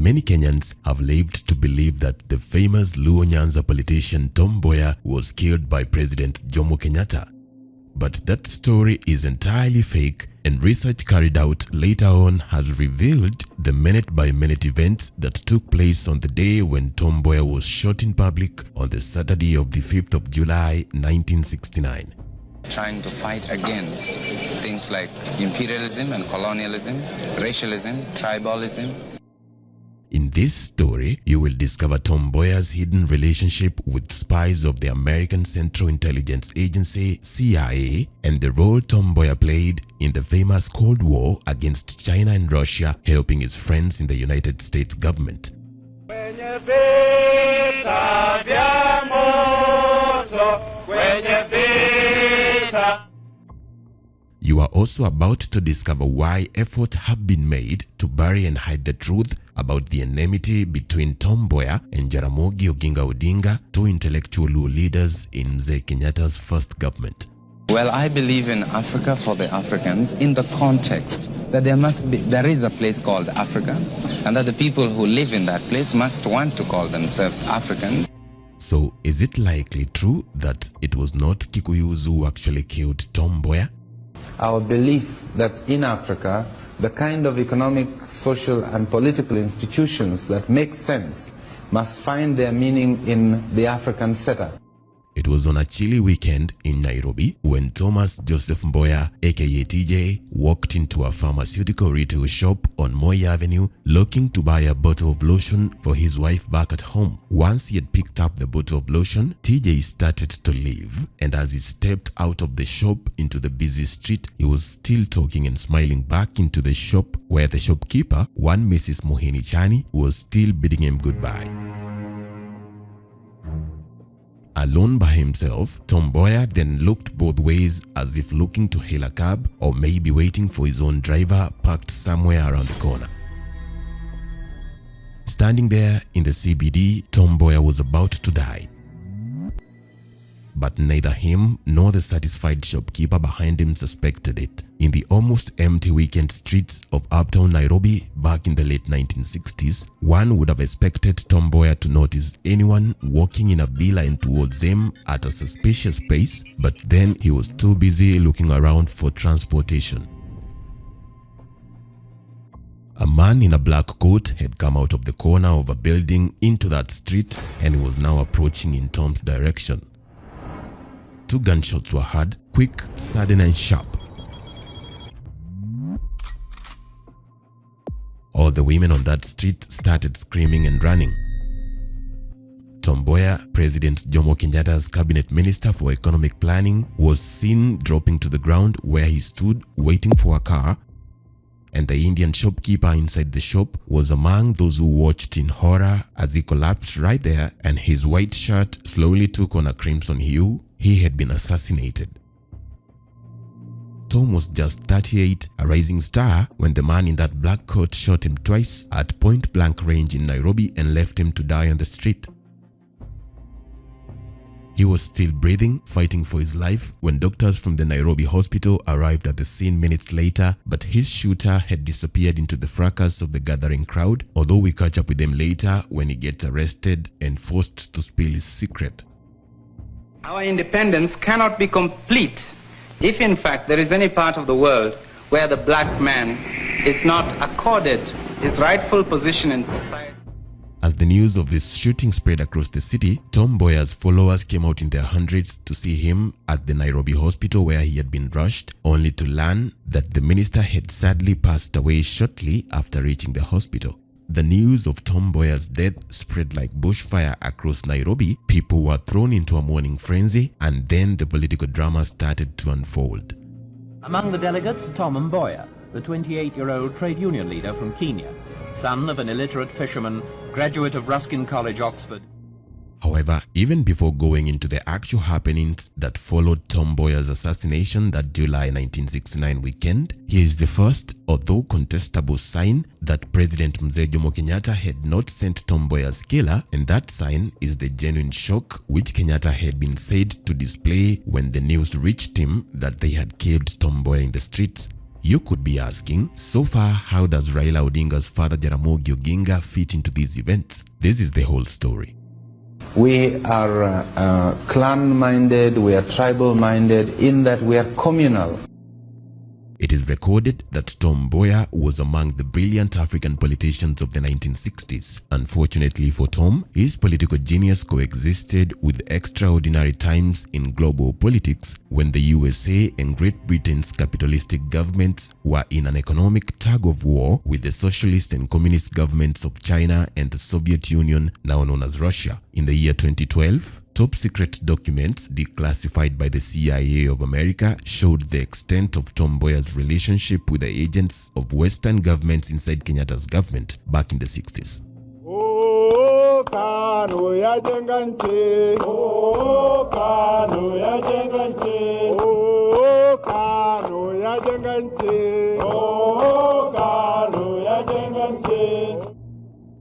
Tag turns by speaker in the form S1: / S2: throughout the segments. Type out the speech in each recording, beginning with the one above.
S1: Many Kenyans have lived to believe that the famous Luo Nyanza politician Tom Mboya was killed by President Jomo Kenyatta. But that story is entirely fake, and research carried out later on has revealed the minute-by-minute events that took place on the day when Tom Mboya was shot in public on the Saturday of the 5th of July 1969.
S2: Trying to fight against things like imperialism and colonialism, racialism, tribalism.
S1: In this story, you will discover Tom Mboya's hidden relationship with spies of the American Central Intelligence Agency (CIA) and the role Tom Mboya played in the famous Cold War against China and Russia, helping his friends in the United States government. You are also about to discover why efforts have been made to bury and hide the truth about the enmity between Tom Mboya and Jaramigi Oginga Odinga, two intellectual Luo leaders in Mzee Kenyatta's first government.
S2: Well, I believe in Africa for the Africans in the context that there is a place called Africa, and that the people who live in that place must want to call themselves Africans.
S1: So, is it likely true that it was not Kikuyus who actually killed Tom Mboya?
S3: Our belief that in Africa, the kind of economic, social and political institutions that make sense must find their meaning in the African setup.
S1: It was on a chilly weekend in Nairobi when Thomas Joseph Mboya, aka TJ, walked into a pharmaceutical retail shop on Moi Avenue looking to buy a bottle of lotion for his wife back at home. Once he had picked up the bottle of lotion, TJ started to leave, and as he stepped out of the shop into the busy street, he was still talking and smiling back into the shop where the shopkeeper, one Mrs. Mohini Chani, was still bidding him goodbye. Alone by himself, Tom Mboya then looked both ways as if looking to hail a cab or maybe waiting for his own driver parked somewhere around the corner. Standing there in the CBD, Tom Mboya was about to die. But neither him nor the satisfied shopkeeper behind him suspected it. In the almost empty weekend streets of uptown Nairobi back in the late 1960s, one would have expected Tom Mboya to notice anyone walking in a beeline towards him at a suspicious pace, but then he was too busy looking around for transportation. A man in a black coat had come out of the corner of a building into that street and was now approaching in Tom's direction. Two gunshots were heard, quick, sudden and sharp. All the women on that street started screaming and running. Tom Mboya, President Jomo Kenyatta's cabinet minister for economic planning, was seen dropping to the ground where he stood waiting for a car, and the Indian shopkeeper inside the shop was among those who watched in horror as he collapsed right there and his white shirt slowly took on a crimson hue. He had been assassinated. Tom was just 38, a rising star, when the man in that black coat shot him twice at point-blank range in Nairobi and left him to die on the street. He was still breathing, fighting for his life, when doctors from the Nairobi hospital arrived at the scene minutes later, but his shooter had disappeared into the fracas of the gathering crowd, although we catch up with him later when he gets arrested and forced to spill his secret.
S4: Our independence cannot be complete if in fact there is any part of the world where the black man is not accorded his rightful position in society.
S1: As the news of this shooting spread across the city, Tom Mboya's followers came out in their hundreds to see him at the Nairobi hospital where he had been rushed, only to learn that the minister had sadly passed away shortly after reaching the hospital. The news of Tom Mboya's death spread like bushfire across Nairobi. People were thrown into a mourning frenzy, and then the political drama started to unfold.
S5: Among the delegates, Tom Mboya, the 28-year-old trade union leader from Kenya, son of an illiterate fisherman, graduate of Ruskin College, Oxford.
S1: However, even before going into the actual happenings that followed Tom Mboya's assassination that July 1969 weekend, here is the first, although contestable, sign that President Mzee Jomo Kenyatta had not sent Tom Mboya's killer, and that sign is the genuine shock which Kenyatta had been said to display when the news reached him that they had killed Tom Mboya in the streets. You could be asking, so far how does Raila Odinga's father Jaramigi Oginga fit into these events? This is the whole story.
S3: We are clan-minded, we are tribal-minded, in that we are communal.
S1: It is recorded that Tom Mboya was among the brilliant African politicians of the 1960s. Unfortunately for Tom, his political genius coexisted with extraordinary times in global politics when the USA and Great Britain's capitalistic governments were in an economic tug-of-war with the socialist and communist governments of China and the Soviet Union, now known as Russia. In the year 2012, top-secret documents declassified by the CIA of America showed the extent of Tom Mboya's relationship with the agents of Western governments inside Kenyatta's government back in the 60s.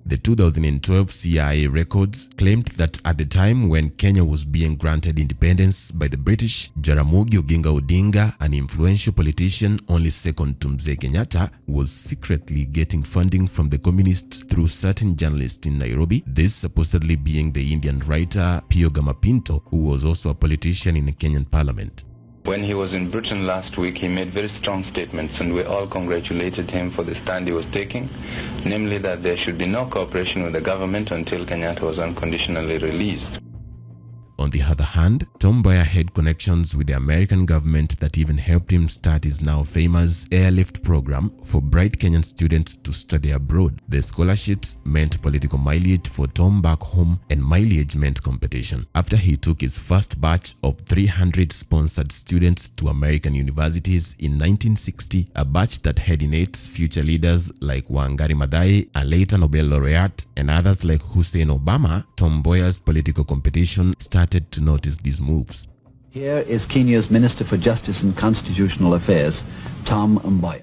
S1: The 2012 CIA records claimed that at the time when Kenya was being granted independence by the British, Jaramigi Oginga Odinga, an influential politician only second to Mzee Kenyatta, was secretly getting funding from the communists through certain journalists in Nairobi, this supposedly being the Indian writer Pio Gamapinto, who was also a politician in the Kenyan parliament.
S2: When he was in Britain last week, he made very strong statements, and we all congratulated him for the stand he was taking, namely that there should be no cooperation with the government until Kenyatta was unconditionally released.
S1: On the other hand, Tom Mboya had connections with the American government that even helped him start his now famous airlift program for bright Kenyan students to study abroad. The scholarships meant political mileage for Tom back home, and mileage meant competition. After he took his first batch of 300 sponsored students to American universities in 1960, a batch that had in its future leaders like Wangari Maathai, a later Nobel laureate, and others like Hussein Obama, Tom Mboya's political competition started to notice these moves.
S6: Here is Kenya's Minister for Justice and Constitutional Affairs, Tom Mboya.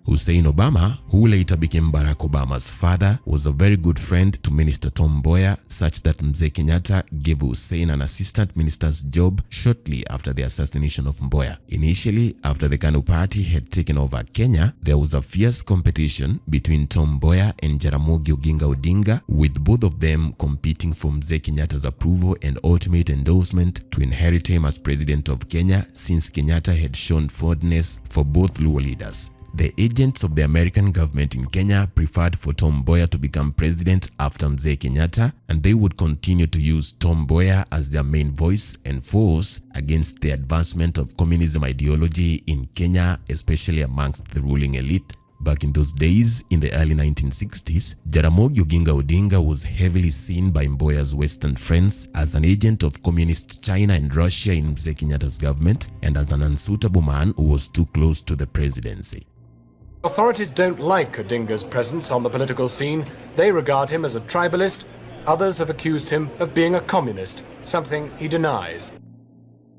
S1: Hussein Obama, who later became Barack Obama's father, was a very good friend to Minister Tom Mboya, such that Mzee Kenyatta gave Hussein an assistant minister's job shortly after the assassination of Mboya. Initially, after the KANU party had taken over Kenya, there was a fierce competition between Tom Mboya and Jaramigi Oginga Odinga, with both of them competing for Mzee Kenyatta's approval and ultimate endorsement to inherit him as president of Kenya, since Kenyatta had shown fondness for both Luo leaders. The agents of the American government in Kenya preferred for Tom Mboya to become president after Mzee Kenyatta, and they would continue to use Tom Mboya as their main voice and force against the advancement of communism ideology in Kenya, especially amongst the ruling elite. Back in those days, in the early 1960s, Jaramigi Oginga Odinga was heavily seen by Mboya's Western friends as an agent of communist China and Russia in Mzee Kenyatta's government, and as an unsuitable man who was too close to the presidency.
S7: Authorities don't like Odinga's presence on the political scene. They regard him as a tribalist. Others have accused him of being a communist, something he denies.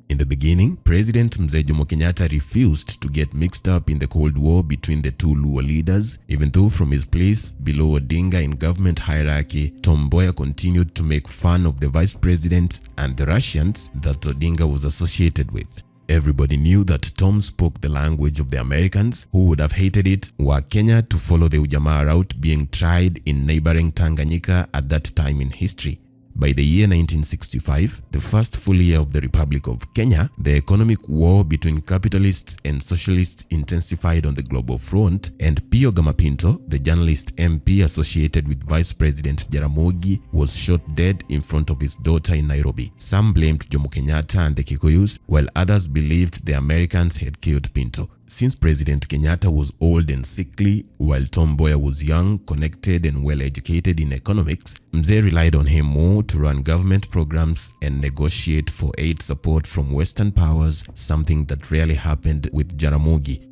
S1: In the beginning, President Mzee Jomo Kenyatta refused to get mixed up in the Cold War between the two Luo leaders, even though from his place below Odinga in government hierarchy, Tom Mboya continued to make fun of the vice president and the Russians that Odinga was associated with. Everybody knew that Tom spoke the language of the Americans, who would have hated it were Kenya to follow the Ujamaa route being tried in neighboring Tanganyika at that time in history. By the year 1965, the first full year of the Republic of Kenya, the economic war between capitalists and socialists intensified on the global front, and Pio Gamapinto, the journalist MP associated with Vice President Jaramogi, was shot dead in front of his daughter in Nairobi. Some blamed Jomo Kenyatta and the Kikuyus, while others believed the Americans had killed Pinto. Since President Kenyatta was old and sickly, while Tom Mboya was young, connected and well-educated in economics, Mzee relied on him more to run government programs and negotiate for aid support from Western powers, something that rarely happened with Jaramogi.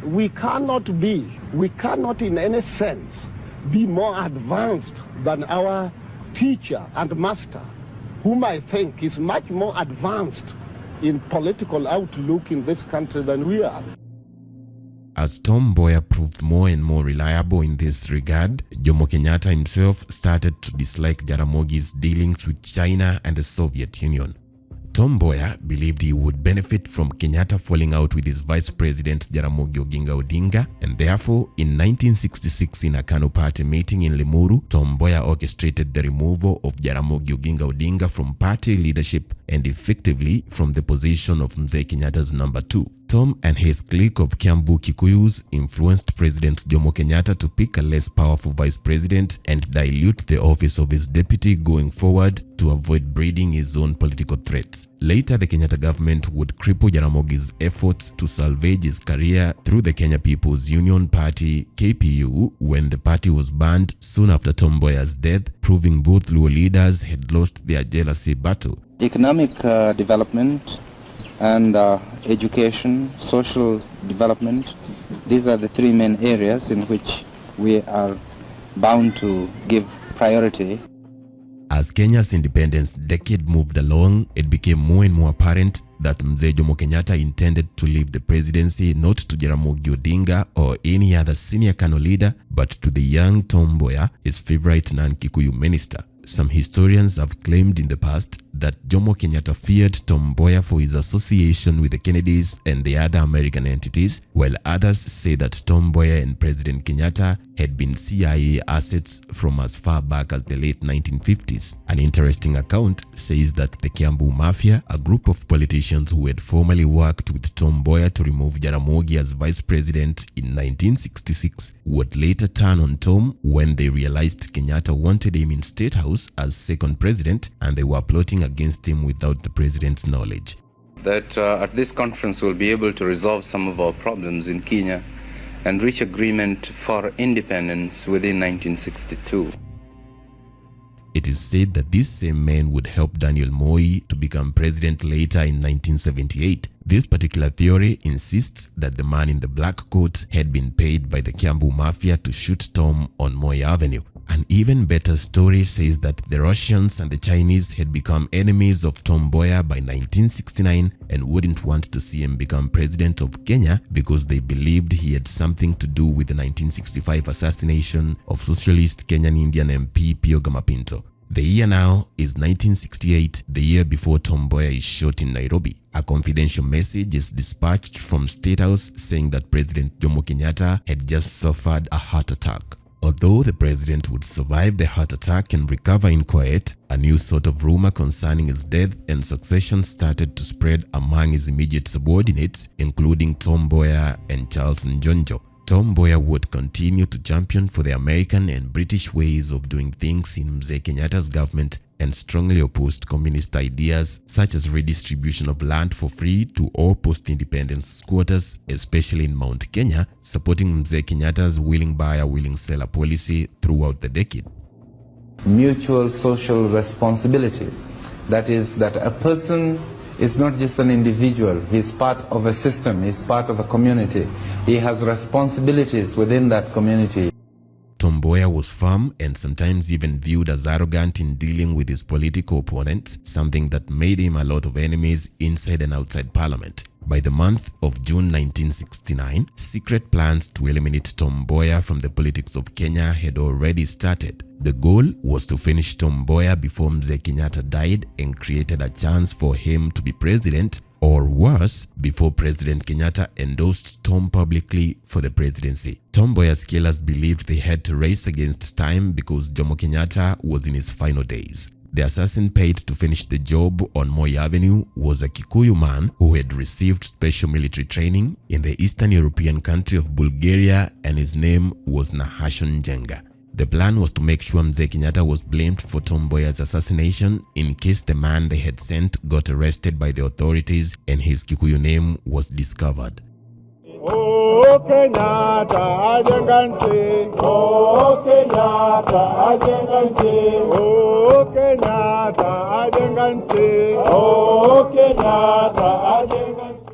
S8: We cannot in any sense be more advanced than our teacher and master, whom I think is much more advanced in political outlook in this country than we are.
S1: As Tom Mboya proved more and more reliable in this regard, Jomo Kenyatta himself started to dislike Jaramogi's dealings with China and the Soviet Union. Tom Mboya believed he would benefit from Kenyatta falling out with his vice president Jaramigi Oginga Odinga, and therefore in 1966 in a KANU party meeting in Limuru, Tom Mboya orchestrated the removal of Jaramigi Oginga Odinga from party leadership and effectively from the position of Mzee Kenyatta's number 2. Tom and his clique of Kiambu Kikuyus influenced President Jomo Kenyatta to pick a less powerful vice president and dilute the office of his deputy going forward to avoid breeding his own political threats. Later, the Kenyatta government would cripple Jaramogi's efforts to salvage his career through the Kenya People's Union Party (KPU) when the party was banned soon after Tom Mboya's death, proving both Luo leaders had lost their jealousy battle.
S4: Economic development and education, social development, these are the three main areas in which we are bound to give priority.
S1: As Kenya's independence decade moved along, it became more and more apparent that Mzee Jomo Kenyatta intended to leave the presidency not to Jaramigi Odinga or any other senior KANU leader, but to the young Tom Mboya, his favorite non-Kikuyu minister. Some historians have claimed in the past that Jomo Kenyatta feared Tom Mboya for his association with the Kennedys and the other American entities, while others say that Tom Mboya and President Kenyatta had been CIA assets from as far back as the late 1950s. An interesting account says that the Kiambu Mafia, a group of politicians who had formerly worked with Tom Mboya to remove Jaramogi as vice president in 1966, would later turn on Tom when they realized Kenyatta wanted him in State House as second president and they were plotting against him without the president's knowledge.
S2: That at this conference we'll be able to resolve some of our problems in Kenya and reach agreement for independence within 1962.
S1: It is said that these same men would help Daniel Moi to become president later in 1978. This particular theory insists that the man in the black coat had been paid by the Kiambu Mafia to shoot Tom on Moi Avenue. An even better story says that the Russians and the Chinese had become enemies of Tom Mboya by 1969 and wouldn't want to see him become president of Kenya because they believed he had something to do with the 1965 assassination of socialist Kenyan Indian MP Pio Gamapinto. The year now is 1968, the year before Tom Mboya is shot in Nairobi. A confidential message is dispatched from State House saying that President Jomo Kenyatta had just suffered a heart attack. Although the president would survive the heart attack and recover in quiet, a new sort of rumor concerning his death and succession started to spread among his immediate subordinates, including Tom Mboya and Charles Njonjo. Tom Mboya would continue to champion for the American and British ways of doing things in Mzee Kenyatta's government and strongly opposed communist ideas such as redistribution of land for free to all post-independence squatters, especially in Mount Kenya, supporting Mzee Kenyatta's willing buyer, willing seller policy throughout the decade.
S3: Mutual social responsibility. That is, that a person is not just an individual, he's part of a system, he's part of a community. He has responsibilities within that community.
S1: Tom Mboya was firm and sometimes even viewed as arrogant in dealing with his political opponents, something that made him a lot of enemies inside and outside parliament. By the month of June 1969, secret plans to eliminate Tom Mboya from the politics of Kenya had already started. The goal was to finish Tom Mboya before Mzee Kenyatta died and created a chance for him to be president, or worse, before President Kenyatta endorsed Tom publicly for the presidency. Tom Mboya's killers believed they had to race against time because Jomo Kenyatta was in his final days. The assassin paid to finish the job on Moi Avenue was a Kikuyu man who had received special military training in the Eastern European country of Bulgaria, and his name was Nahashon Njenga. The plan was to make sure Mzee Kenyatta was blamed for Tom Mboya's assassination in case the man they had sent got arrested by the authorities and his Kikuyu name was discovered.
S8: Oh, Kenyatta, ajenga nchi. Oh, Kenyatta, ajenga nchi. Oh, Kenyatta, ajenga nchi. Oh, Kenyatta, ajenga nchi.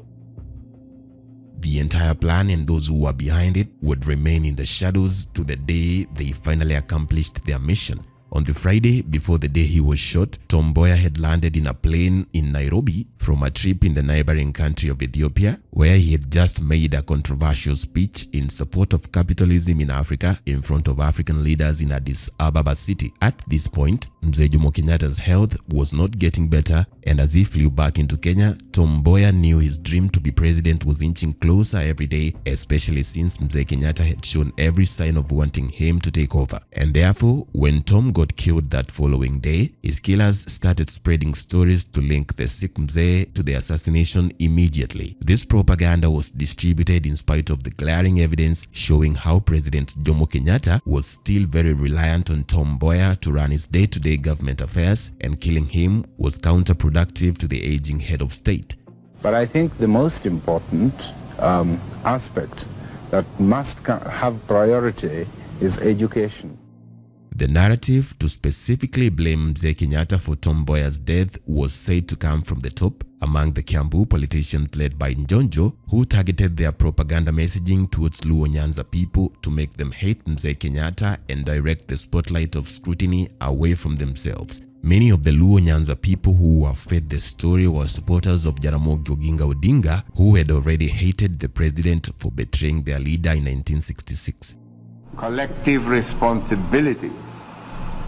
S1: The entire plan and those who were behind it would remain in the shadows to the day they finally accomplished their mission. On the Friday before the day he was shot, Tom Mboya had landed in a plane in Nairobi from a trip in the neighboring country of Ethiopia, where he had just made a controversial speech in support of capitalism in Africa in front of African leaders in Addis Ababa city. At this point, Mzee Jomo Kenyatta's health was not getting better, and as he flew back into Kenya, Tom Mboya knew his dream to be president was inching closer every day, especially since Mzee Kenyatta had shown every sign of wanting him to take over. And therefore, when Tom got killed that following day, his killers started spreading stories to link the sick Mzee to the assassination immediately. This propaganda was distributed in spite of the glaring evidence showing how President Jomo Kenyatta was still very reliant on Tom Mboya to run his day-to-day government affairs, and killing him was counterproductive to the aging head of state.
S3: But I think the most important aspect that must have priority is education.
S1: The narrative to specifically blame Mzee Kenyatta for Tom Mboya's death was said to come from the top, among the Kiambu politicians led by Njonjo, who targeted their propaganda messaging towards Luo Nyanza people to make them hate Mzee Kenyatta and direct the spotlight of scrutiny away from themselves. Many of the Luo Nyanza people who were fed the story were supporters of Jaramigi Oginga Odinga, who had already hated the president for betraying their leader in 1966.
S9: Collective responsibility.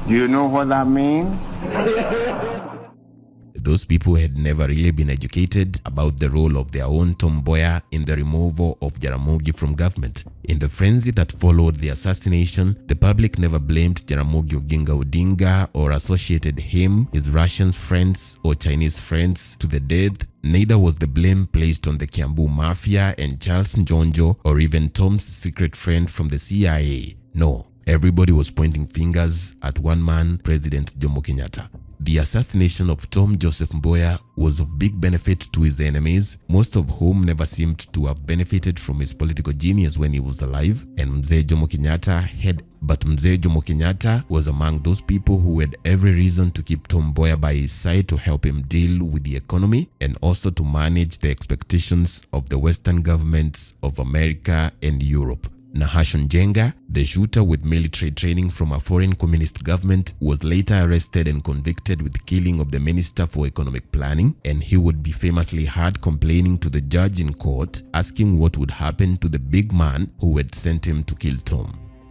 S9: Do you know what that means?
S1: Those people had never really been educated about the role of their own Tom Mboya in the removal of Jaramigi from government. In the frenzy that followed the assassination, the public never blamed Jaramigi Oginga Odinga or associated him, his Russian friends or Chinese friends to the death. Neither was the blame placed on the Kiambu Mafia and Charles Njonjo or even Tom's secret friend from the CIA. No, everybody was pointing fingers at one man, President Jomo Kenyatta. The assassination of Tom Joseph Mboya was of big benefit to his enemies, most of whom never seemed to have benefited from his political genius when he was alive, and Mzee Jomo Kenyatta was among those people who had every reason to keep Tom Mboya by his side to help him deal with the economy and also to manage the expectations of the Western governments of America and Europe. Nahashon Jenga, the shooter with military training from a foreign communist government, was later arrested and convicted with killing of the Minister for Economic Planning, and he would be famously heard complaining to the judge in court, asking what would happen to the big man who had sent him to kill Tom.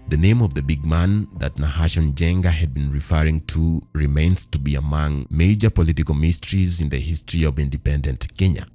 S1: The name of the big man that Nahashon Jenga had been referring to remains to be among major political mysteries in the history of independent Kenya.